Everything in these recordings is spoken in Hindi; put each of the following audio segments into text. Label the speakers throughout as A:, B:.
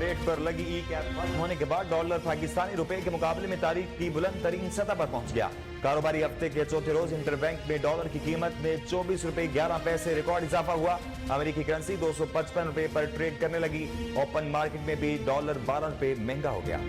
A: रेट पर लगी ई कैप खत्म होने के बाद डॉलर पाकिस्तानी रुपए के मुकाबले में तारीख की बुलंद तरीन सतह पर पहुंच गया। कारोबारी हफ्ते के चौथे रोज इंटरबैंक में डॉलर की कीमत में 24 रुपए 11 पैसे रिकॉर्ड इजाफा हुआ। अमेरिकी करेंसी 255 रुपए पर ट्रेड करने लगी। ओपन मार्केट में भी डॉलर 12 रुपए महंगा हो गया।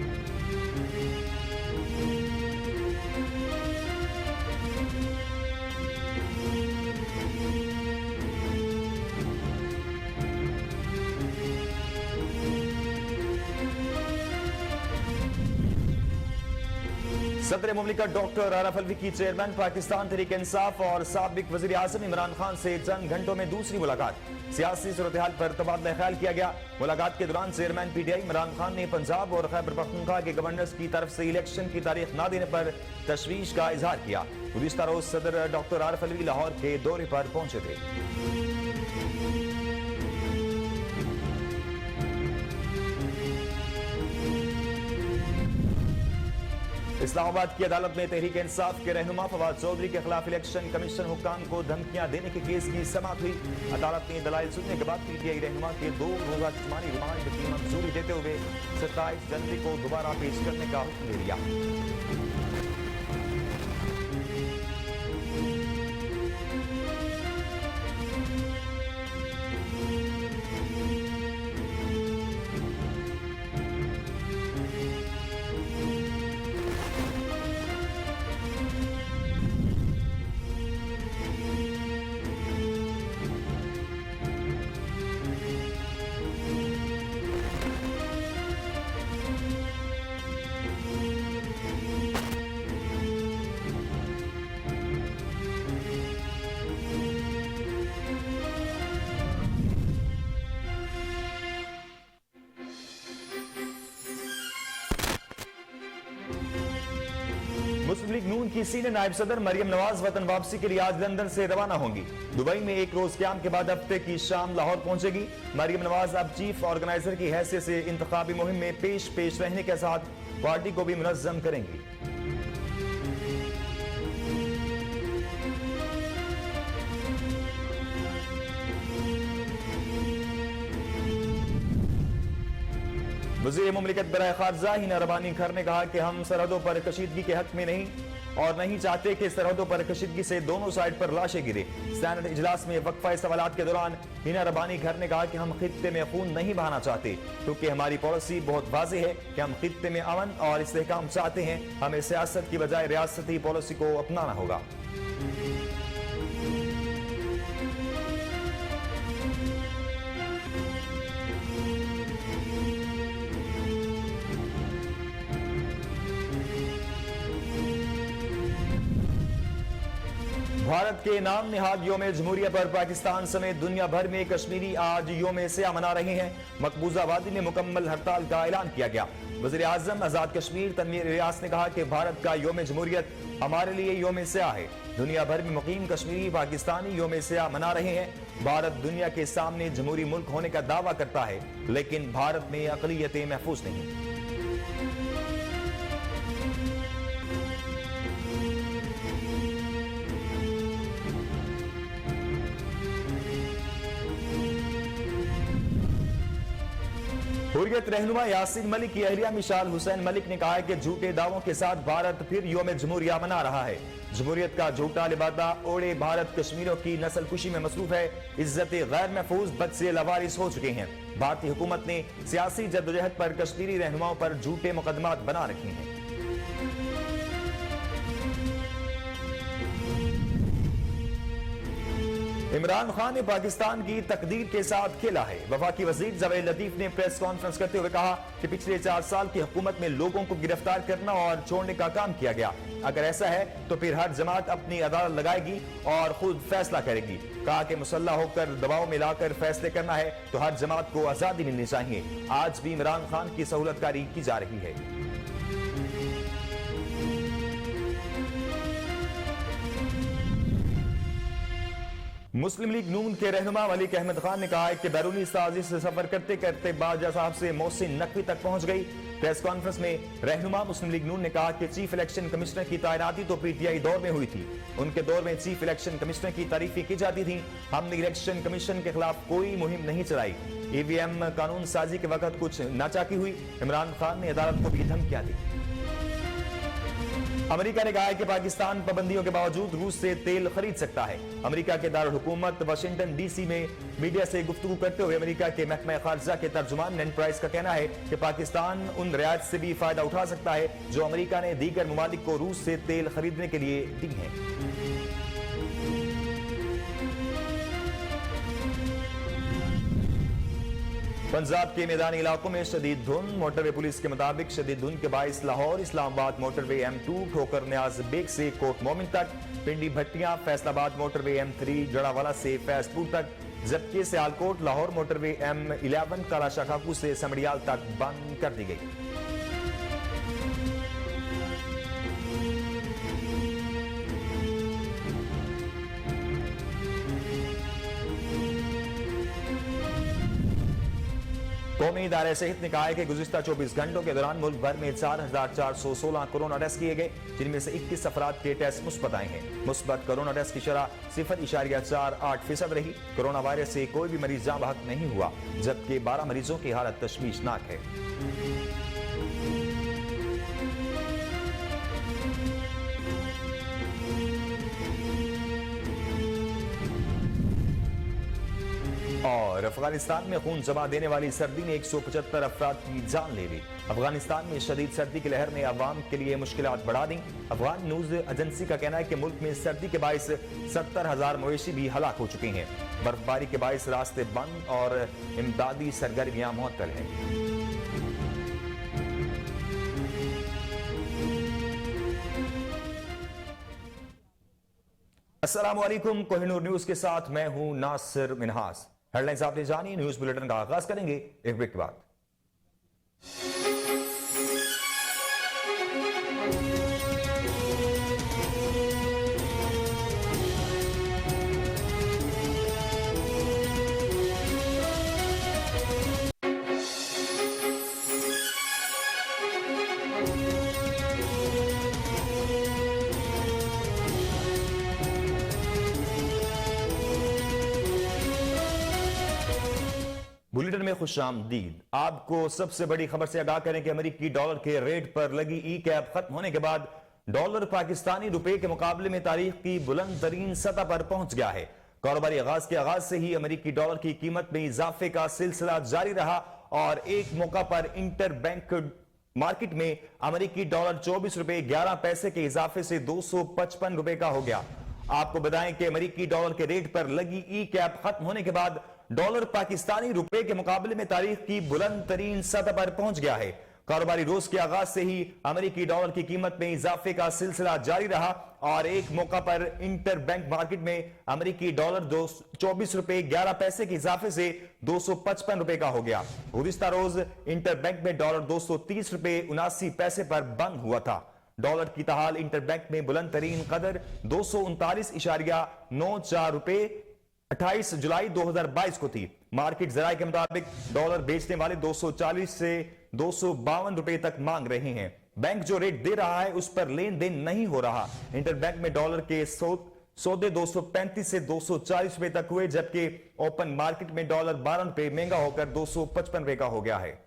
A: सदर मुमलिकत डॉक्टर आरफ अलवी की चेयरमैन पाकिस्तान तहरीक इंसाफ और साबिक वजीर आजम इमरान खान से चंद घंटों में दूसरी मुलाकात। सियासी सूरत-ए-हाल पर तबादला ख्याल किया गया। मुलाकात के दौरान चेयरमैन पीटीआई इमरान खान ने पंजाब और खैबर पख्तूनख्वा के गवर्नर्स की तरफ से इलेक्शन की तारीख न देने पर तशवीश का इजहार किया। गुज़िश्ता रोज सदर डॉक्टर आरफ अलवी लाहौर के दौरे पर पहुंचे थे। इस्लामाबाद की अदालत में तहरीक इंसाफ के रहनुमा फवाद चौधरी के खिलाफ इलेक्शन कमीशन हुक्काम को धमकियां देने के केस की समाअत हुई। अदालत ने दलाइल सुनने के बाद पीटीआई रहनुमा के 2 रोजा जिस्मानी रिमांड की मंजूरी देते हुए 27 जनवरी को दोबारा पेश करने का हुक्म दे दिया। मुस्लिम लीग नून की सीनियर नायब सदर मरियम नवाज वतन वापसी के लिए आज लंदन से रवाना होंगी। दुबई में एक रोज क्याम के बाद हफ्ते की शाम लाहौर पहुंचेगी। मरियम नवाज अब चीफ ऑर्गेनाइजर की हैसियत से इंतखाबी मुहिम में पेश रहने के साथ पार्टी को भी मुनज़्ज़म करेंगी। वज़ीर मुमलिकत बराए खारजा हिना रबानी खर ने कहा कि हम सरहदों पर कशीदगी के हक में नहीं और नहीं चाहते कि सरहदों पर कशीदगी से दोनों साइड पर लाशें गिरे। सेनेट इजलास में वक्फा सवालात के दौरान हिना रबानी खर ने कहा कि हम खित्ते में खून नहीं बहाना चाहते, क्योंकि हमारी पॉलिसी बहुत वाज़ेह है कि हम खित्ते में अमन और इस्तेहकाम चाहते हैं। हमें सियासत की बजाय रियासती पॉलिसी को अपनाना होगा। भारत के नाम निहाद योम जमहूरिया पर पाकिस्तान समेत दुनिया भर में कश्मीरी आज योम स्याह मना रहे हैं। मकबूजा वादी में मुकम्मल हड़ताल का ऐलान किया गया। वज़ीर आज़म आज़ाद कश्मीर तनवीर रियास ने कहा कि भारत का योम जमहूरियत हमारे लिए योम स्याह है। दुनिया भर में मुकीम कश्मीरी पाकिस्तानी योम स्याह मना रहे हैं। भारत दुनिया के सामने जमहूरी मुल्क होने का दावा करता है, लेकिन भारत में अक़लियतें महफूज नहीं। हुर्रियत रहनुमा यासीन मलिक की अहलिया मिशाल हुसैन मलिक ने कहा है कि झूठे दावों के साथ भारत फिर योम जमहूरिया मना रहा है। जमहूरियत का झूठा लिबादा ओढ़े भारत कश्मीरियों की नस्ल कुशी में मसरूफ है। इज्जत गैर महफूज बद से लवारिस हो चुके हैं। भारतीय हुकूमत ने सियासी जद्दोजहद पर कश्मीरी रहनुमाओं पर झूठे मुकदमात बना रखे हैं। इमरान खान ने पाकिस्तान की तकदीर के साथ खेला है। वफाकी वजीर जवेद लतीफ ने प्रेस कॉन्फ्रेंस करते हुए कहा कि पिछले 4 साल की हुकूमत में लोगों को गिरफ्तार करना और छोड़ने का काम किया गया। अगर ऐसा है तो फिर हर जमात अपनी अदालत लगाएगी और खुद फैसला करेगी। कहा कि मुसल्लह होकर दबाव में लाकर फैसले करना है तो हर जमात को आजादी मिलनी चाहिए। आज भी इमरान खान की सहूलतकारी की जा रही है। मुस्लिम लीग नून के रहनुमा मलिक अहमद खान ने कहा है कि बैरूनी साजिश से सफर करते करते बाजा साहब से मोहसिन नकवी तक पहुंच गई। प्रेस कॉन्फ्रेंस में रहनुमा मुस्लिम लीग नून ने कहा कि चीफ इलेक्शन कमिश्नर की तैनाती तो पीटीआई दौर में हुई थी, उनके दौर में चीफ इलेक्शन कमिश्नर की तारीफें की जाती थी। हमने इलेक्शन कमीशन के खिलाफ कोई मुहिम नहीं चलाई। ईवीएम कानून साजी के वक्त कुछ नाचाकी हुई। इमरान खान ने अदालत को भी धमकियां दी। अमेरिका ने कहा है कि पाकिस्तान पाबंदियों के बावजूद रूस से तेल खरीद सकता है। अमेरिका के दारुल हुकूमत वाशिंगटन डीसी में मीडिया से गुफ्तगू करते हुए अमेरिका के महकमा खारजा के तर्जुमान नेड प्राइस का कहना है कि पाकिस्तान उन रियायत से भी फायदा उठा सकता है जो अमेरिका ने दीगर ममालिक को रूस से तेल खरीदने के लिए दी है। पंजाब के मैदानी इलाकों में शदीद धुंध। मोटरवे पुलिस के मुताबिक शदीद धुंध के बायस लाहौर इस्लामाबाद मोटरवे M2 ठोकर न्याज बेग से कोट मोमिन तक, पिंडी भट्टियां फैसलाबाद मोटरवे M3 जड़ावाला से फैजपुर तक, जबकि सियालकोट लाहौर मोटरवे M11 कालाशाह खाकू से समड़ियाल तक बंद कर दी गई। कौमी इदारे सेहत ने कहा है कि गुज़िश्ता 24 घंटों के दौरान मुल्क भर में 4,416 कोरोना टेस्ट किए गए, जिनमें से 21 अफराद के टेस्ट मुस्बत आए हैं। मुस्बत कोरोना टेस्ट की शरह 0.48% रही। कोरोना वायरस से कोई भी मरीज जाँ बहक नहीं हुआ, जबकि 12 मरीजों की हालत तशवीशनाक है। और अफगानिस्तान में खून जमा देने वाली सर्दी ने 175 अफराद की जान ले ली। अफगानिस्तान में शदीद सर्दी की लहर ने अवाम के लिए मुश्किलात बढ़ा दी। अफगान न्यूज एजेंसी का कहना है कि मुल्क में सर्दी के बायस 70,000 मवेशी भी हलाक हो चुके हैं। बर्फबारी के बायस रास्ते बंद और इमदादी सरगर्मियां मुअत्तल हैं। अस्सलामु अलैकुम, कोहिनूर न्यूज के साथ मैं हूं नासिर मिनहास। हेडलाइंस आपने जानी। न्यूज बुलेटिन का आगाज करेंगे एक ब्रेक के बाद। बुलेटिन में खुशामदीद। आपको सबसे बड़ी खबर से आगाह करें कि अमेरिकी डॉलर के रेट पर लगी ई कैप खत्म होने के बाद डॉलर पाकिस्तानी रुपए के मुकाबले में तारीख की बुलंद तरीन सतह पर पहुंच गया है। कारोबारी आगाज के आगाज से ही अमेरिकी डॉलर की कीमत में इजाफे का सिलसिला जारी रहा और एक मौका पर इंटर बैंक मार्केट में अमेरिकी डॉलर 24 रुपए 11 पैसे के इजाफे से 255 रुपए का हो गया। आपको बताएं कि अमेरिकी डॉलर के रेट पर लगी ई कैप खत्म होने के बाद डॉलर पाकिस्तानी रुपए के मुकाबले में तारीख की बुलंद तरीन सतह पर पहुंच गया है। कारोबारी रोज के आगाज से ही अमेरिकी डॉलर की कीमत में इजाफे का सिलसिला जारी रहा और एक मौका पर इंटर बैंक मार्केट में अमेरिकी डॉलर 24 रुपए 11 पैसे के इजाफे से 255 रुपए का हो गया। गुज़िश्ता रोज इंटर बैंक में डॉलर 230 रुपए 79 पैसे पर बंद हुआ था। डॉलर की ताहाल इंटर बैंक में बुलंद तरीन कदर 239.94 रुपए 28 जुलाई 2022 को थी। मार्केट जराये के मुताबिक डॉलर बेचने वाले 240 से 252 रुपए तक मांग रहे हैं। बैंक जो रेट दे रहा है उस पर लेन देन नहीं हो रहा। इंटर बैंक में डॉलर के सौदे 235 से 240 रुपए तक हुए, जबकि ओपन मार्केट में डॉलर 12 रुपए महंगा होकर 255 रुपए का हो गया है।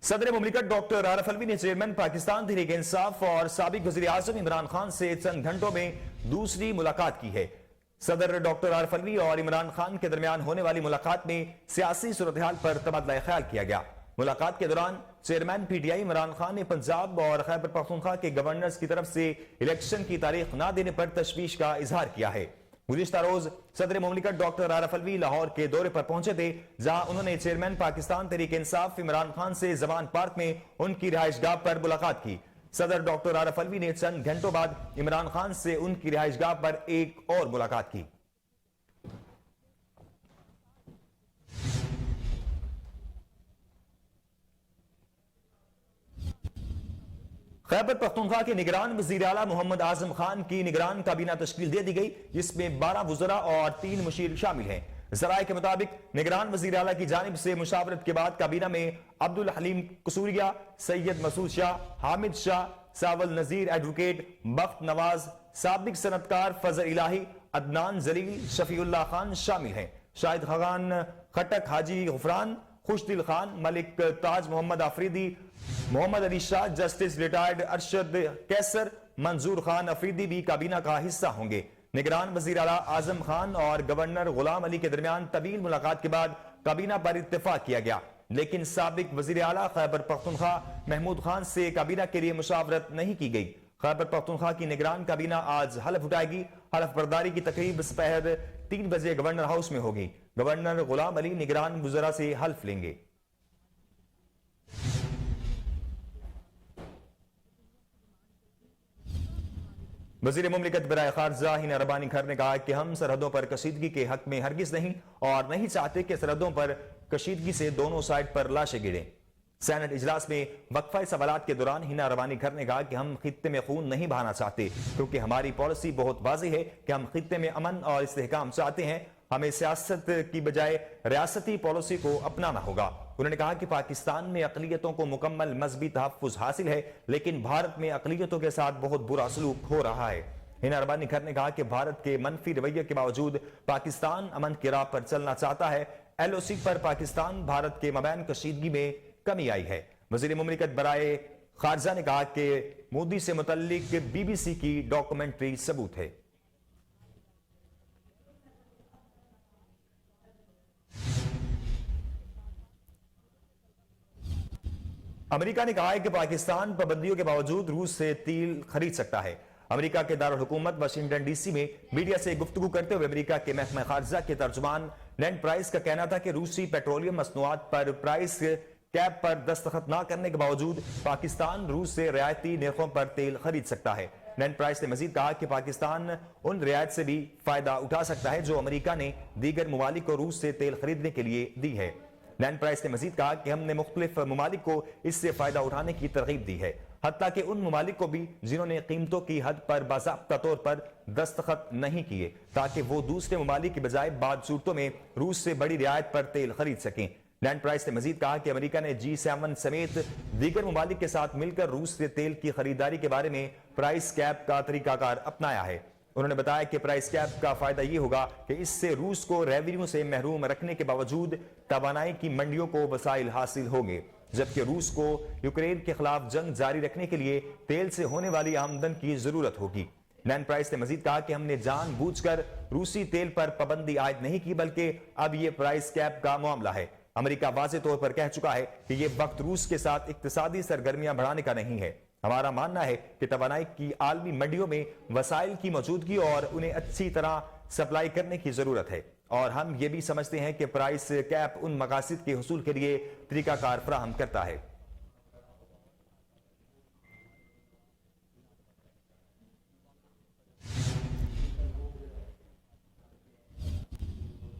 A: सदर मुमलिकत डॉक्टर आरिफ अलवी ने चेयरमैन पाकिस्तान तहरीक इंसाफ और साबिक वज़ीर आज़म इमरान खान से चंद घंटों में दूसरी मुलाकात की है। सदर डॉक्टर आरिफ अलवी और इमरान खान के दरमियान होने वाली मुलाकात में सियासी सूरत-ए-हाल पर तबादला ख्याल किया गया। मुलाकात के दौरान चेयरमैन पीटीआई इमरान खान ने पंजाब और खैबर पख्तूनख्वा के गवर्नर्स की तरफ से इलेक्शन की तारीख न देने पर तशवीश का इजहार किया है। गुज़िश्ता रोज सदर मुमलिकत डॉक्टर आरिफ अलवी लाहौर के दौरे पर पहुंचे थे, जहां उन्होंने चेयरमैन पाकिस्तान तहरीक इंसाफ इमरान खान से जमान पार्क में उनकी रिहाइशगाह पर मुलाकात की। सदर डॉक्टर आरिफ अलवी ने चंद घंटों बाद इमरान खान से उनकी रिहाइशगाह पर एक और मुलाकात की। खैबर पख्तूनख्वा के निगरान वजीर आला मोहम्मद आजम खान की निगरान काबीना तश्कील दे दी गई, जिसमें 12 वज़रा और 3 मुशीर शामिल हैं। जराये के मुताबिक निगरान वजीर आला की जानिब से मुशावरत के बाद काबीना में अब्दुल हलीम कसूरिया, सैयद मसूद शाह, हामिद शाह, सावल नजीर एडवोकेट, बख्त नवाज, साबिक सनतकार फजल इलाही, अदनान जलील, शफीउल्लाह खान शामिल हैं। शाहिद खान खटक, हाजी गुफरान, खुशदिल खान, मलिक ताज, मोहम्मद आफरीदी, मोहम्मद अली शाह, जस्टिस रिटायर्ड अरशद कैसर, मंजूर खान अफरीदी भी काबीना का हिस्सा होंगे। निगरान वजीर आला आजम खान और गवर्नर गुलाम अली के दरमियान तवील मुलाकात के बाद काबीना पर इत्तेफाक किया गया, लेकिन साबिक वजीर आला खैबर पख्तूनख्वा महमूद खान से काबीना के लिए मुशावरत नहीं की गई। खैबर पख्तूनख्वा की निगरान काबीना आज हलफ उठाएगी। हलफ बर्दारी की तकरीब दोपहर 3 बजे गवर्नर हाउस में होगी। गवर्नर गुलाम अली निगरान वज़रा से हल्फ लेंगे। वज़ीर मुमलिकत बराए खारजा हिना रबानी खर ने कहा कि हम सरहदों पर कशीदगी के हक में हरगिज नहीं और नहीं चाहते कि सरहदों पर कशीदगी से दोनों साइड पर लाशें गिरें। सेनेट इजलास में वक्फा सवालात के दौरान हिना रबानी खर ने कहा कि हम खित्ते में खून नहीं बहाना चाहते, क्योंकि हमारी पॉलिसी बहुत वाज़ेह है कि हम खित्ते में अमन और इस्तेहकाम चाहते हैं। हमें सियासत की बजाय रियासती पॉलिसी को अपनाना होगा। उन्होंने कहा कि पाकिस्तान में अक़लियतों को मुकम्मल मजहबी तहफ़्फ़ुज़ हासिल है, लेकिन भारत में अक़लियतों के साथ बहुत बुरा सलूक हो रहा है। हिना रबानी खर ने कहा कि भारत के मनफी रवैये के बावजूद पाकिस्तान अमन की राह पर चलना चाहता है। LOC पर पाकिस्तान भारत के मबैन कशीदगी में कमी आई है। वज़ीर मुमलिकत बराए खारजा ने कहा कि मोदी से मुतल्लिक BBC की डॉक्यूमेंट्री सबूत है। अमेरिका ने कहा है कि पाकिस्तान पाबंदियों के बावजूद रूस से तेल खरीद सकता है। अमेरिका के दारुल हुकूमत वाशिंगटन DC में मीडिया से गुफ्तगू करते हुए अमेरिका के महकमा खारजा के तर्जुमान नैंड प्राइस का कहना था कि रूसी पेट्रोलियम मसनूआत पर प्राइस कैप पर दस्तखत न करने के बावजूद पाकिस्तान रूस से रियायती निर्खों पर तेल खरीद सकता है। नैंड प्राइस ने मजीद कहा कि पाकिस्तान उन रियायत से भी फायदा उठा सकता है जो अमेरिका ने दीगर ममालिक को रूस से तेल खरीदने के लिए दी है। नैंड प्राइस ने मजीद कहा कि हमने मुख्तलिफ ममालिक को इससे फायदा उठाने की तरगीब दी है, हत्ता कि उन ममालिक को भी जिन्होंने कीमतों की हद पर बाज़ाब्ता तौर पर दस्तखत नहीं किए, ताकि वो दूसरे ममालिक की बजाय बाद सूरतों में रूस से बड़ी रियायत पर तेल खरीद सकें। नैंड प्राइस ने मजीद कहा कि अमेरिका ने G7 समेत दीगर ममालिक के साथ मिलकर रूस से तेल की खरीदारी के बारे में प्राइस कैप का तरीकाकार अपनाया है। उन्होंने बताया कि प्राइस कैप का फायदा यह होगा कि इससे रूस को रेवेन्यू से महरूम रखने के बावजूद तवानाई की मंडियों को वसाइल हासिल होंगे, जबकि रूस को यूक्रेन के खिलाफ जंग जारी रखने के लिए तेल से होने वाली आमदन की जरूरत होगी। नैंड प्राइस ने मजीद कहा कि हमने जानबूझकर रूसी तेल पर पाबंदी आयद नहीं की, बल्कि अब यह प्राइस कैप का मामला है। अमेरिका वाज़े तौर पर कह चुका है कि यह वक्त रूस के साथ इक्तिसादी सरगर्मियां बढ़ाने का नहीं है। हमारा मानना है कि तवानाई की आलमी मंडियों में वसाइल की मौजूदगी और उन्हें अच्छी तरह सप्लाई करने की जरूरत है, और हम ये भी समझते हैं कि प्राइस कैप उन मकासद के हुसूल के लिए तरीकाकार फराहम करता है।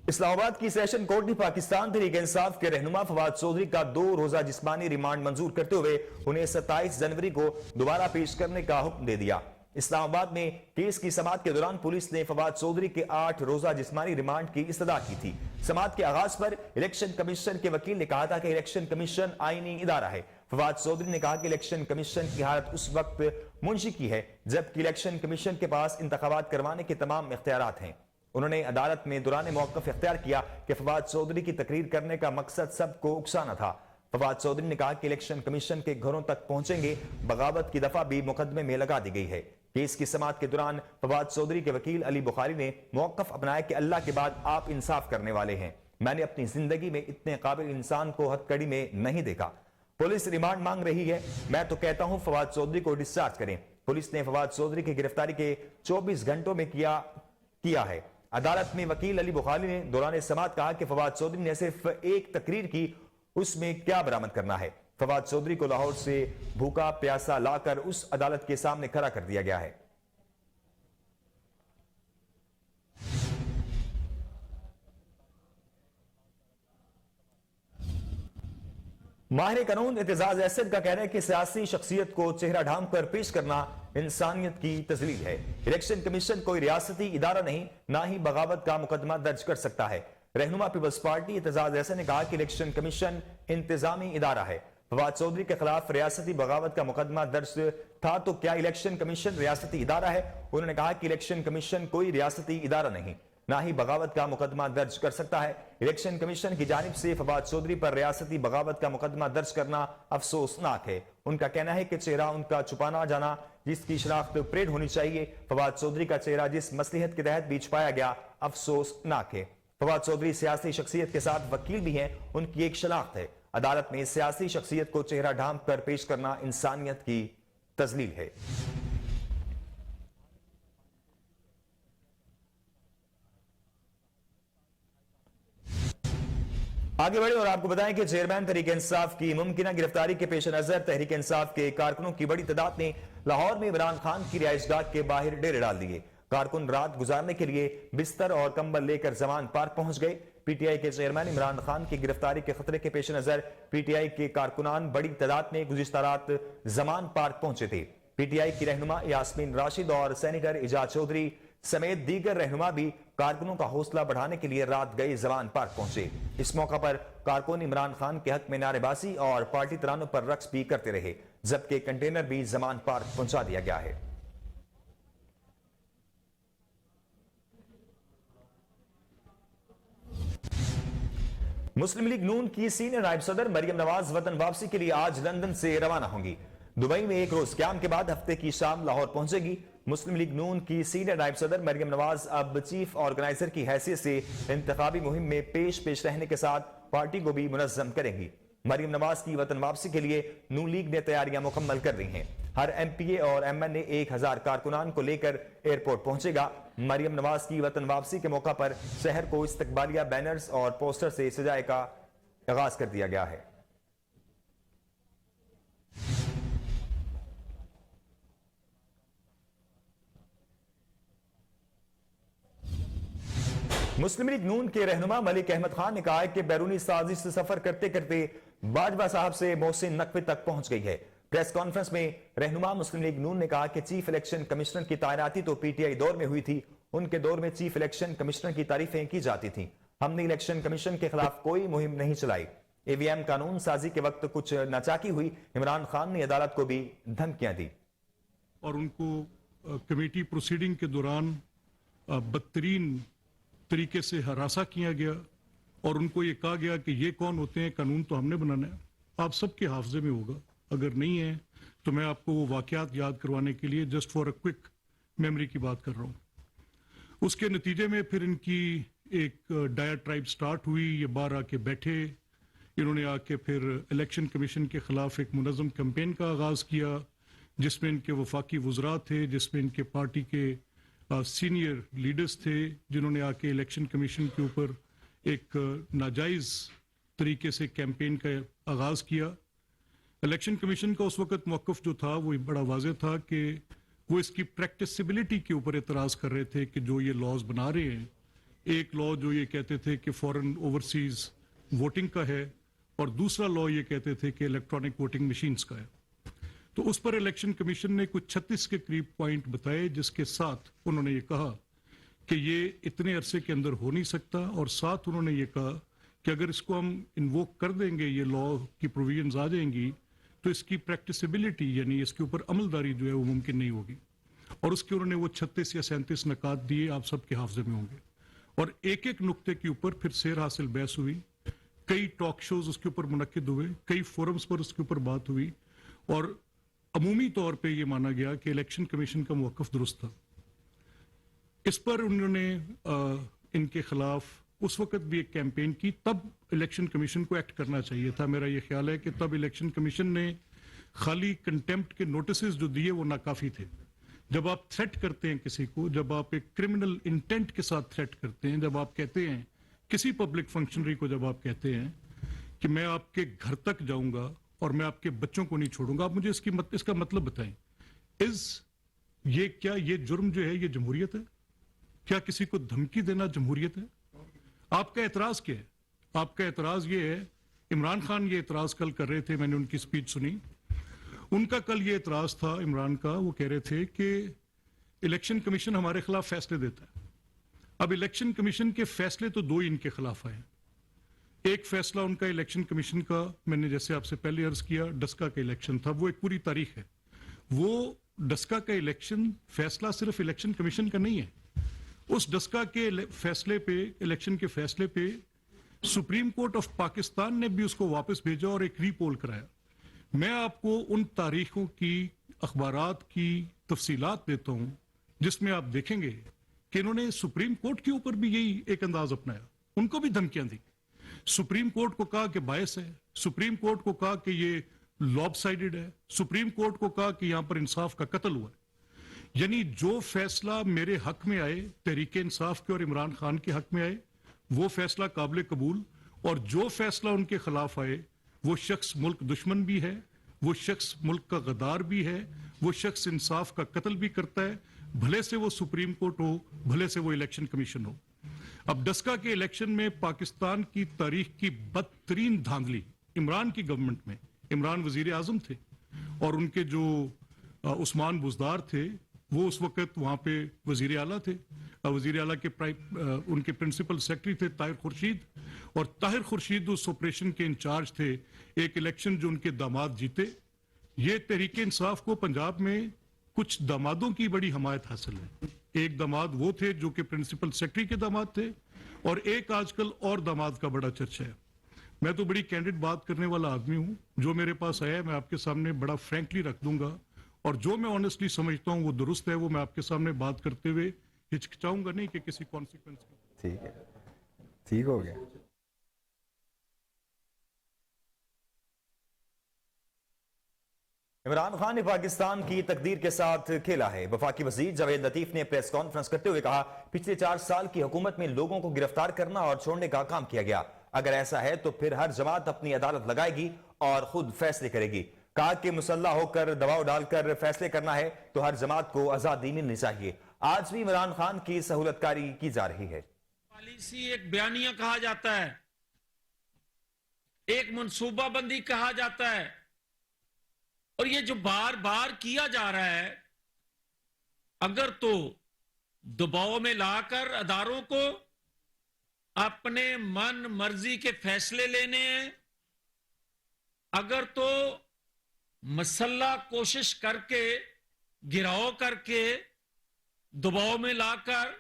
A: इस्लामाबाद की सेशन कोर्ट ने पाकिस्तान तहरीक इंसाफ के रहनुमा फवाद चौधरी का 2 रोजा जिस्मानी रिमांड मंजूर करते हुए उन्हें 27 जनवरी को दोबारा पेश करने का हुक्म दे दिया। इस्लामाबाद में केस की समाअत के दौरान पुलिस ने फवाद चौधरी के 8 रोजा जिस्मानी रिमांड की इस्तदा की थी। समाअत के आगाज पर इलेक्शन कमीशन के वकील ने कहा था कि इलेक्शन कमीशन आईनी इदारा है। फवाद चौधरी ने कहा कि इलेक्शन कमीशन की हालत उस वक्त मुंशी की है जबकि इलेक्शन कमीशन के पास इंतखाबात करवाने के तमाम इख्तियारात हैं। उन्होंने अदालत में दौरान मौक़िफ़ इख्तियार किया कि फवाद चौधरी की तकरीर करने का मकसद सबको उकसाना था। फवाद चौधरी ने कहा कि इलेक्शन कमीशन के घरों तक पहुंचेंगे। बगावत की दफा भी मुकदमे में लगा दी गई है। केस की समाअत के दौरान फवाद चौधरी के वकील अली बुखारी ने मौक़िफ़ अपनाया कि अल्लाह के बाद आप इंसाफ करने वाले हैं। मैंने अपनी जिंदगी में इतने काबिल इंसान को हथकड़ी में नहीं देखा। पुलिस रिमांड मांग रही है, मैं तो कहता हूं फवाद चौधरी को डिस्चार्ज करें। पुलिस ने फवाद चौधरी की गिरफ्तारी के 24 घंटों में किया है। अदालत में वकील अली बुखारी ने दौरान समाअत कहा कि फवाद चौधरी ने सिर्फ एक तकरीर की, उसमें क्या बरामद करना है। फवाद चौधरी को लाहौर से भूखा प्यासा लाकर उस अदालत के सामने खड़ा कर दिया गया है। माहिर कानून इत्तेजाज अहसन का कहना है कि सियासी शख्सियत को चेहरा ढांप कर पेश करना इंसानियत की तजलील है। इलेक्शन कमीशन कोई रियासती इदारा नहीं, ना ही बगावत का मुकदमा दर्ज कर सकता है। रहनुमा पीपल्स पार्टी इत्तेजाज अहसन ने कहा कि इलेक्शन कमीशन इंतजामी इदारा है। फवाद चौधरी के खिलाफ रियासती बगावत का मुकदमा दर्ज था, तो क्या इलेक्शन कमीशन रियासती इदारा है? उन्होंने कहा कि इलेक्शन कमीशन कोई रियासती इदारा नहीं, ना ही बगावत का मुकदमा दर्ज कर सकता है। इलेक्शन कमीशन की जानिब से फवाद चौधरी पर रियासती बगावत का मुकदमा दर्ज करना अफसोसनाक है। उनका कहना है कि चेहरा उनका छुपाना जाना, जिसकी शनाख्त परेड होनी चाहिए। फवाद चौधरी का चेहरा जिस मसलिहत के तहत भी छुपाया गया, अफसोसनाक है। फवाद चौधरी सियासी शख्सियत के साथ वकील भी हैं, उनकी एक शनाख्त है। अदालत में सियासी शख्सियत को चेहरा ढांप कर पेश करना इंसानियत की तजलील है। आगे बढ़े और आपको बताएं कि चेयरमैन तहरीक इंसाफ की मुमकिना गिरफ्तारी के पेश नजर तहरीक इंसाफ के कारकुनों की बड़ी तादाद ने लाहौर में इमरान खान की रिहाइशगाह के बाहर डेरे डाल दिए। कारकुन रात गुजारने के लिए बिस्तर और कंबल लेकर जमान पार्क पहुंच गए। पीटीआई के चेयरमैन इमरान खान की गिरफ्तारी के खतरे के पेश नजर पीटीआई के कारकुनान बड़ी तादाद में गुज़िश्ता रात जमान पार्क पहुंचे थे। पीटीआई की रहनुमा यास्मीन राशिद और सेनेटर इजाज चौधरी समेत दीगर रहनुमा भी कारकुनों का हौसला बढ़ाने के लिए रात गए जवान पार्क पहुंचे। इस मौका पर कारकुन इमरान खान के हक में नारेबाजी और पार्टी तरानों पर रक्स भी करते रहे, जबकि कंटेनर भी जमान पार्क पहुंचा दिया गया है। मुस्लिम लीग नून की सीनियर नायब सदर मरियम नवाज वतन वापसी के लिए आज लंदन से रवाना होंगी। दुबई में एक रोज क्याम के बाद हफ्ते की शाम लाहौर पहुंचेगी। मुस्लिम लीग नून की सीनियर नायब सदर मरियम नवाज अब चीफ ऑर्गेनाइजर की हैसियत से इंतखाबी मुहिम में पेश रहने के साथ पार्टी को भी मुनज़्ज़म करेंगी। मरियम नवाज की वतन वापसी के लिए नून लीग ने तैयारियां मुकम्मल कर ली हैं। हर एमपीए और एमएनए 1000 कारकुनान को लेकर एयरपोर्ट पहुंचेगा। मरियम नवाज की वतन वापसी के मौका पर शहर को इस्तकबालिया बैनर्स और पोस्टर से सजाए का आगाज कर दिया गया है। मुस्लिम लीग नून के रहनुमा मलिक अहमद खान ने कहा है कि बैरूनी साजिश से सफर करते करते बाजवा साहब से मोहसिन नकवी तक पहुंच गई है। प्रेस कॉन्फ्रेंस में रहनुमा मुस्लिम लीग नून ने कहा कि चीफ इलेक्शन कमिश्नर की तैनाती तो पीटीआई दौर में हुई थी, उनके दौर में चीफ इलेक्शन कमिश्नर की तारीफें की जाती थी। हमने इलेक्शन कमीशन के खिलाफ कोई मुहिम नहीं चलाई। ईवीएम कानून साजी के वक्त कुछ नाचाकी हुई। इमरान खान ने अदालत को भी धमकियां दी
B: और उनको कमेटी प्रोसीडिंग के दौरान बदतरीन तरीके से हरासा किया गया और उनको ये कहा गया कि ये कौन होते हैं, कानून तो हमने बनाना है। आप सबके हाफजे में होगा, अगर नहीं है तो मैं आपको वो वाकयात याद करवाने के लिए just for a quick memory की बात कर रहा हूँ। उसके नतीजे में फिर इनकी एक डायट्राइब स्टार्ट हुई। ये बाहर आके बैठे, इन्होंने आके फिर इलेक्शन कमीशन के खिलाफ एक मुनज़्ज़म कैंपेन का आगाज़ किया, जिसमें इनके वफाकी वज़रा थे, जिसमें इनके पार्टी के सीनियर लीडर्स थे, जिन्होंने आके इलेक्शन कमीशन के ऊपर एक नाजायज़ तरीके से कैंपेन का आगाज़ किया। इलेक्शन कमीशन का उस वक्त मौक़िफ़ जो था वो बड़ा वाज़ेह था कि वो इसकी प्रैक्टिसिबिलिटी के ऊपर एतराज़ कर रहे थे कि जो ये लॉज बना रहे हैं, एक लॉ जो ये कहते थे कि फॉरेन ओवरसीज़ वोटिंग का है और दूसरा लॉ ये कहते थे कि इलेक्ट्रॉनिक वोटिंग मशीन्स का है। तो उस पर इलेक्शन कमीशन ने कुछ 36 के करीब पॉइंट बताए, जिसके साथ उन्होंने ये कहा कि ये इतने अरसे के अंदर हो नहीं सकता, और साथ उन्होंने ये कहा कि अगर इसको हम इन्वोक कर देंगे, ये लॉ की प्रोविजंस आ जाएंगी, तो इसकी प्रैक्टिसिबिलिटी यानी इसके ऊपर अमलदारी जो है वो मुमकिन नहीं होगी। और उसके उन्होंने वो 36 या 37 नकात दिए, आप सबके हाफजे में होंगे। और एक एक नुक्ते के ऊपर फिर सेर हासिल बहस हुई, कई टॉक शोज उसके ऊपर मुनक्किद हुए, कई फोरम्स पर उसके ऊपर बात हुई, और अमूमी तौर पे ये माना गया कि इलेक्शन कमीशन का मौक़िफ़ दुरुस्त था। इस पर उन्होंने इनके खिलाफ उस वक्त भी एक कैंपेन की। तब इलेक्शन कमीशन को एक्ट करना चाहिए था। मेरा ये ख्याल है कि तब इलेक्शन कमीशन ने खाली कंटेम्प्ट के नोटिसेस जो दिए वो नाकाफ़ी थे। जब आप थ्रेट करते हैं किसी को, जब आप एक क्रिमिनल इंटेंट के साथ थ्रेट करते हैं, जब आप कहते हैं किसी पब्लिक फंक्शनरी को, जब आप कहते हैं कि मैं आपके घर तक जाऊंगा और मैं आपके बच्चों को नहीं छोड़ूंगा, आप मुझे इसका मतलब बताएं। क्या ये जुर्म जो है ये जमहूरियत है? क्या किसी को धमकी देना जमहूरियत है? आपका एतराज क्या है? आपका एतराज ये है इमरान खान ये एतराज कल कर रहे थे, मैंने उनकी स्पीच सुनी। उनका कल ये एतराज था इमरान का, वो कह रहे थे कि इलेक्शन कमीशन हमारे खिलाफ फैसले देता है। अब इलेक्शन कमीशन के फैसले तो दो ही इनके खिलाफ आए। एक फैसला उनका इलेक्शन कमीशन का, मैंने जैसे आपसे पहले अर्ज किया, डस्का का इलेक्शन था, वो एक पूरी तारीख है। वो डस्का का इलेक्शन फैसला सिर्फ इलेक्शन कमीशन का नहीं है। उस डस्का के फैसले पे, इलेक्शन के फैसले पे सुप्रीम कोर्ट ऑफ पाकिस्तान ने भी उसको वापस भेजा और एक रीपोल कराया। मैं आपको उन तारीखों की, अखबारात की तफसीलात देता हूं जिसमें आप देखेंगे कि इन्होंने सुप्रीम कोर्ट के ऊपर भी यही एक अंदाज अपनाया, उनको भी धमकियां दी। सुप्रीम कोर्ट को कहा कि बायस है, सुप्रीम कोर्ट को कहा कि ये लॉबसाइडेड है, सुप्रीम कोर्ट को कहा कि यहां पर इंसाफ का कत्ल हुआ है। यानी जो फैसला मेरे हक में आए, तहरीक इंसाफ के और इमरान खान के हक में आए, वो फैसला काबिल कबूल, और जो फैसला उनके खिलाफ आए वो शख्स मुल्क दुश्मन भी है, वो शख्स मुल्क का गद्दार भी है, वो शख्स इंसाफ का कत्ल भी करता है, भले से वो सुप्रीम कोर्ट हो, भले से वो इलेक्शन कमीशन हो। अब डस्का के इलेक्शन में पाकिस्तान की तारीख की बदतरीन धांधली इमरान की गवर्नमेंट में, इमरान वजीर आजम थे और उनके जो उस्मान बुजदार थे वो उस वक्त वहां पे वजीर आला थे। वजीर आला के उनके प्रिंसिपल सेक्रेटरी थे ताहिर खुर्शीद, और ताहिर खुर्शीद उस ऑपरेशन के इंचार्ज थे। एक इलेक्शन जो उनके दामाद जीते, ये तहरीक इंसाफ को पंजाब में कुछ दामादों की बड़ी हमायत हासिल है। एक दामाद वो थे जो कि प्रिंसिपल सेक्रेटरी के दामाद थे, और एक आजकल और दामाद का बड़ा चर्चा है। मैं तो बड़ी कैंडिड बात करने वाला आदमी हूं, जो मेरे पास आया मैं आपके सामने बड़ा फ्रैंकली रख दूंगा, और जो मैं ऑनेस्टली समझता हूं वो दुरुस्त है, वो मैं आपके सामने बात करते हुए हिचकिचाऊंगा नहीं कि किसी कॉन्सिक्वेंस की।
A: ठीक है, ठीक हो गया। इमरान खान ने पाकिस्तान की तकदीर के साथ खेला है। वफाकी वजीर जावेद लतीफ ने प्रेस कॉन्फ्रेंस करते हुए कहा, पिछले 4 साल की हुकूमत में लोगों को गिरफ्तार करना और छोड़ने का काम किया गया। अगर ऐसा है तो फिर हर जमात अपनी अदालत लगाएगी और खुद फैसले करेगी। कहा कि मुसल्ला होकर दबाव डालकर फैसले करना है तो हर जमात को आजादी मिलनी चाहिए। आज भी इमरान खान की सहूलतकारी की जा रही है।
C: पॉलिसी एक बयानिया कहा जाता है, एक मनसूबाबंदी कहा जाता है, और ये जो बार बार किया जा रहा है, अगर तो दबाव में लाकर अदारों को अपने मन मर्जी के फैसले लेने हैं, अगर तो मसल्ला कोशिश करके, गिराव करके, दबाव में लाकर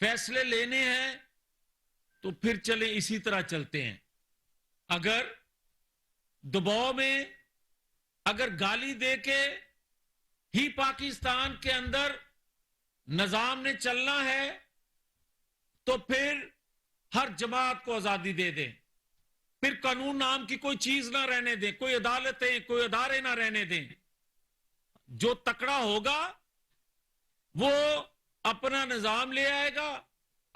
C: फैसले लेने हैं, तो फिर चले इसी तरह चलते हैं। अगर दबाव में, अगर गाली देके ही पाकिस्तान के अंदर निजाम ने चलना है, तो फिर हर जमात को आजादी दे दें, फिर कानून नाम की कोई चीज ना रहने दें, कोई अदालतें, कोई अदारे ना रहने दें। जो तकड़ा होगा वो अपना निजाम ले आएगा,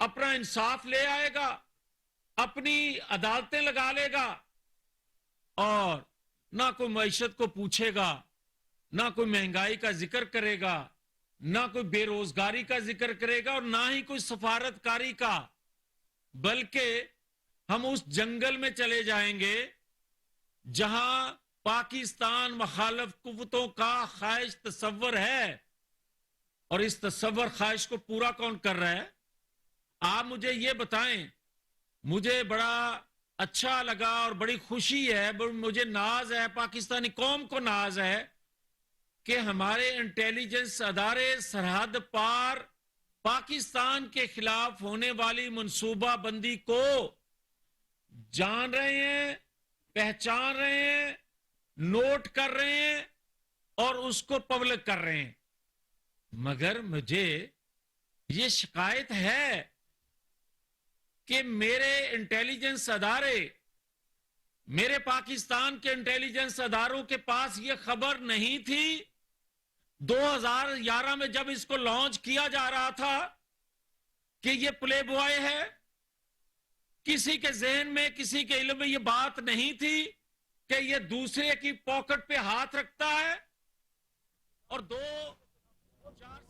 C: अपना इंसाफ ले आएगा, अपनी अदालतें लगा लेगा, और ना कोई मईशत को पूछेगा, ना कोई महंगाई का जिक्र करेगा, ना कोई बेरोजगारी का जिक्र करेगा, और ना ही कोई सफारतकारी का। बल्कि हम उस जंगल में चले जाएंगे जहां पाकिस्तान मुखालिफ कुव्वतों का ख्वाहिश तस्वर है, और इस तस्वर ख्वाहिश को पूरा कौन कर रहा है? आप मुझे ये बताएं। मुझे बड़ा अच्छा लगा और बड़ी खुशी है, मुझे नाज है, पाकिस्तानी कौम को नाज है कि हमारे इंटेलिजेंस अदारे सरहद पार पाकिस्तान के खिलाफ होने वाली मनसूबाबंदी को जान रहे हैं, पहचान रहे हैं, नोट कर रहे हैं और उसको पब्लिक कर रहे हैं। मगर मुझे ये शिकायत है कि मेरे इंटेलिजेंस अदारे, मेरे पाकिस्तान के इंटेलिजेंस अदारों के पास ये खबर नहीं थी 2011 में जब इसको लॉन्च किया जा रहा था कि ये प्ले बॉय है। किसी के जहन में, किसी के इल्म में ये बात नहीं थी कि ये दूसरे की पॉकेट पे हाथ रखता है और 2-4